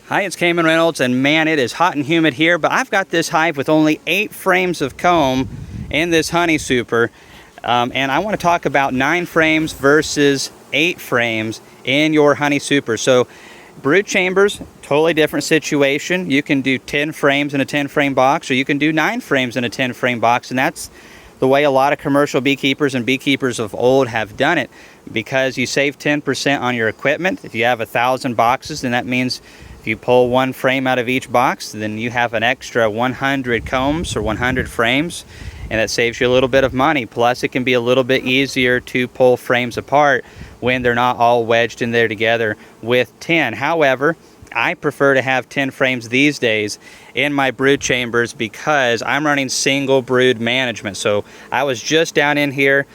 Hi, it's Kamon Reynolds, and man, it is hot and humid here, but I've got this hive with only 8 frames of comb in this honey super, and I want to talk about 9 frames versus 8 frames in your honey super. So brood chambers, totally different situation. You can do 10 frames in a 10 frame box, or you can do 9 frames in a 10 frame box, and that's the way a lot of commercial beekeepers and beekeepers of old have done it, because you save 10% on your equipment. If you have 1,000 boxes, then that means if you pull 1 frame out of each box, then you have an extra 100 combs or 100 frames, and that saves you a little bit of money. Plus, it can be a little bit easier to pull frames apart when they're not all wedged in there together with 10. However, I prefer to have 10 frames these days in my brood chambers because I'm running single brood management. So I was just down in here,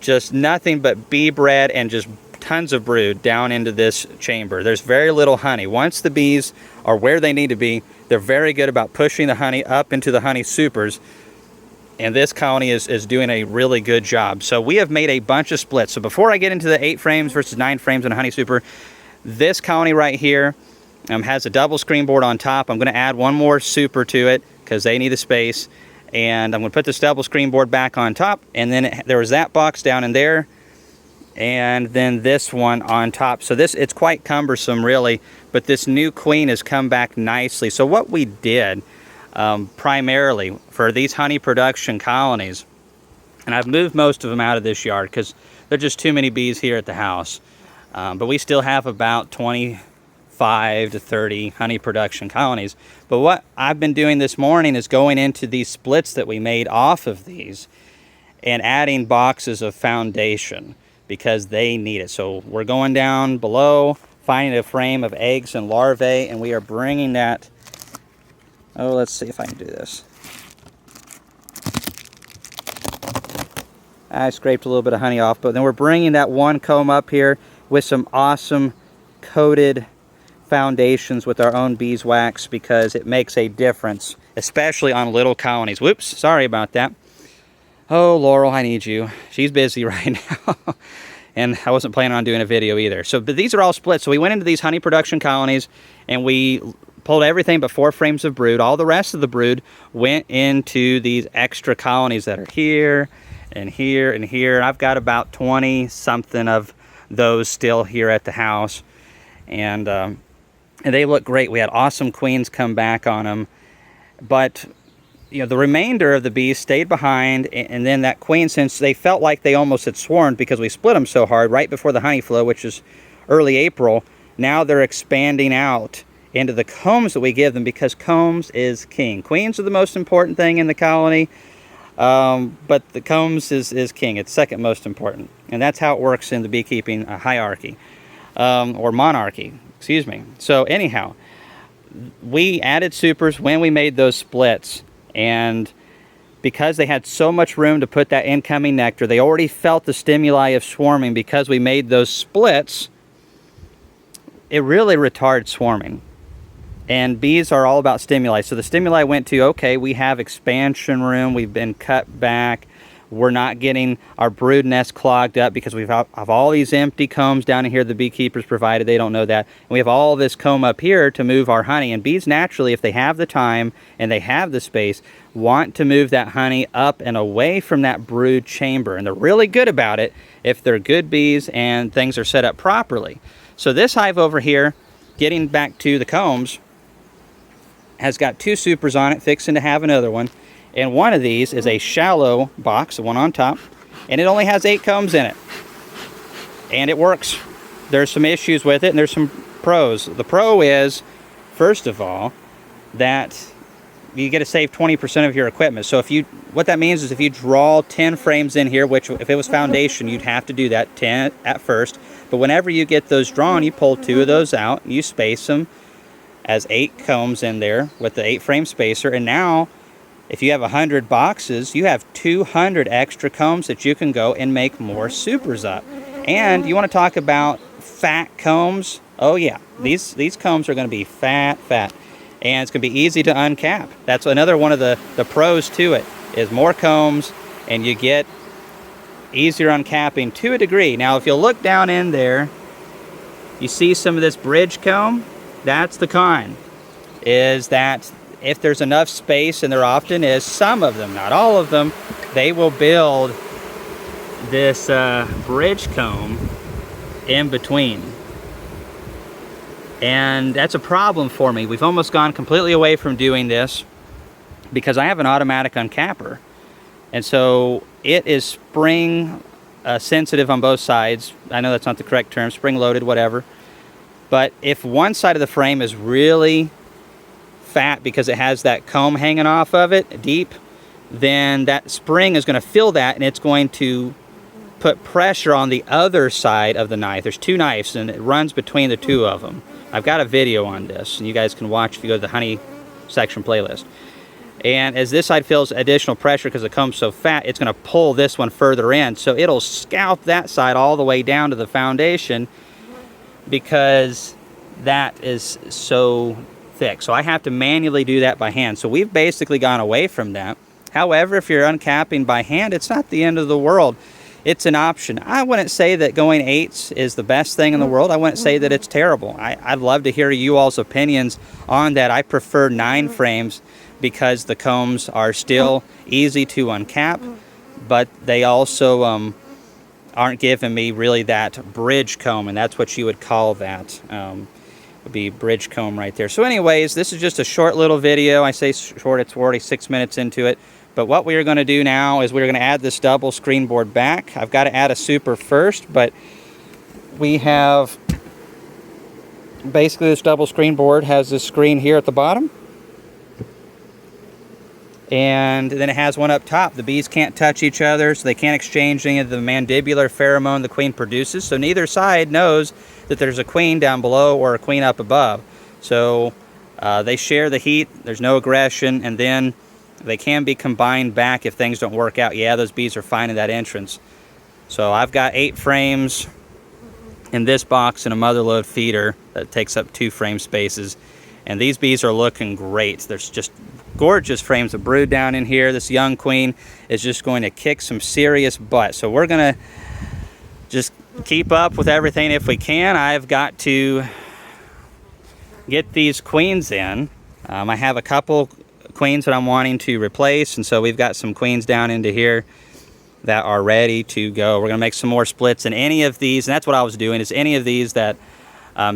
just nothing but bee bread and just tons of brood down into this chamber. There's very little honey. Once the bees are where they need to be, they're very good about pushing the honey up into the honey supers, and this colony is doing a really good job. So we have made a bunch of splits. So before I get into the 8 frames versus 9 frames in a honey super, this colony right here has a double screen board on top. I'm going to add one more super to it because they need the space, and I'm going to put this double screen board back on top, and then there was that box down in there, and then this one on top. So it's quite cumbersome really, but this new queen has come back nicely. So what we did primarily for these honey production colonies, and I've moved most of them out of this yard because there are just too many bees here at the house, but we still have about 25 to 30 honey production colonies. But what I've been doing this morning is going into these splits that we made off of these and adding boxes of foundation, because they need it. So we're going down below, finding a frame of eggs and larvae, and we are bringing that, oh, let's see if I can do this. I scraped a little bit of honey off, but then we're bringing that one comb up here with some awesome coated foundations with our own beeswax, because it makes a difference, especially on little colonies. Whoops, sorry about that. Oh, Laurel, I need you. She's busy right now. And I wasn't planning on doing a video either. So, but these are all split. So we went into these honey production colonies and we pulled everything but 4 frames of brood. All the rest of the brood went into these extra colonies that are here and here and here. I've got about 20 something of those still here at the house. And they look great. We had awesome queens come back on them. But you know, the remainder of the bees stayed behind, and then that queen, since they felt like they almost had swarmed because we split them so hard right before the honey flow, which is early April, now they're expanding out into the combs that we give them, because combs is king. Queens are the most important thing in the colony, but the combs is king. It's second most important, and that's how it works in the beekeeping hierarchy, or monarchy, excuse me. So anyhow, we added supers when we made those splits. And because they had so much room to put that incoming nectar, they already felt the stimuli of swarming. Because we made those splits, it really retards swarming. And bees are all about stimuli. So the stimuli went to, okay, we have expansion room, we've been cut back, we're not getting our brood nest clogged up because we have all these empty combs down in here the beekeepers provided. They don't know that. And we have all this comb up here to move our honey. And bees naturally, if they have the time and they have the space, want to move that honey up and away from that brood chamber. And they're really good about it if they're good bees and things are set up properly. So this hive over here, getting back to the combs, has got 2 supers on it, fixing to have another one. And one of these is a shallow box, the one on top, and it only has 8 combs in it. And it works. There's some issues with it, and there's some pros. The pro is, first of all, that you get to save 20% of your equipment. So what that means is if you draw 10 frames in here, which if it was foundation, you'd have to do that 10 at first. But whenever you get those drawn, you pull 2 of those out, and you space them as 8 combs in there with the 8 frame spacer. And now, if you have 100 boxes, you have 200 extra combs that you can go and make more supers up. And you want to talk about fat combs? Oh yeah, these combs are going to be fat, and it's going to be easy to uncap. That's another one of the pros to it, is more combs, and you get easier uncapping to a degree. Now, if you'll look down in there, you see some of this bridge comb. That's the con, is that if there's enough space, and there often is, some of them, not all of them, they will build this bridge comb in between. And that's a problem for me. We've almost gone completely away from doing this because I have an automatic uncapper. And so it is spring sensitive on both sides. I know that's not the correct term, spring loaded, whatever. But if one side of the frame is really fat because it has that comb hanging off of it deep, then that spring is going to feel that, and it's going to put pressure on the other side of the knife. There's two knives and it runs between the two of them. I've got a video on this and you guys can watch if you go to the honey section playlist. And as this side feels additional pressure because the comb's so fat, it's going to pull this one further in. So it'll scalp that side all the way down to the foundation because that is so thick. So I have to manually do that by hand. So we've basically gone away from that. However, if you're uncapping by hand, it's not the end of the world. It's an option. I wouldn't say that going 8s is the best thing in the world. I wouldn't say that it's terrible. I'd love to hear you all's opinions on that. I prefer 9 frames because the combs are still easy to uncap, but they also aren't giving me really that bridge comb, and that's what you would call that. Would be bridge comb right there. So anyways, this is just a short little video. I say short, it's already 6 minutes into it. But what we are going to do now is we're going to add this double screen board back. I've got to add a super first, but we have basically this double screen board has this screen here at the bottom. And then it has one up top. The bees can't touch each other, so they can't exchange any of the mandibular pheromone the queen produces. So neither side knows that there's a queen down below or a queen up above. So they share the heat, there's no aggression, and then they can be combined back if things don't work out. Yeah, those bees are finding that entrance. So I've got 8 frames in this box and a mother load feeder that takes up 2 frame spaces. And these bees are looking great. There's just gorgeous frames of brood down in here. This young queen is just going to kick some serious butt. So we're going to just keep up with everything if we can. I've got to get these queens in. I have a couple queens that I'm wanting to replace, and so we've got some queens down into here that are ready to go. We're going to make some more splits, and any of these, and that's what I was doing, is any of these that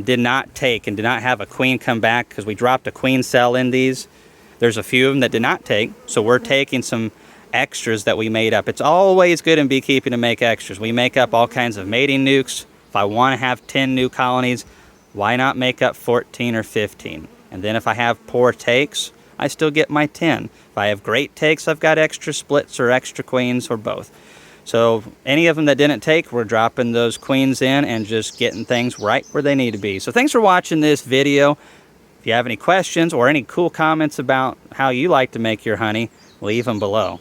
did not take and did not have a queen come back, because we dropped a queen cell in these. There's a few of them that did not take, so we're taking some extras that we made up. It's always good in beekeeping to make extras. We make up all kinds of mating nukes. If I want to have 10 new colonies, why not make up 14 or 15? And then if I have poor takes, I still get my 10. If I have great takes, I've got extra splits or extra queens or both. So any of them that didn't take, we're dropping those queens in and just getting things right where they need to be. So thanks for watching this video. If you have any questions or any cool comments about how you like to make your honey, leave them below.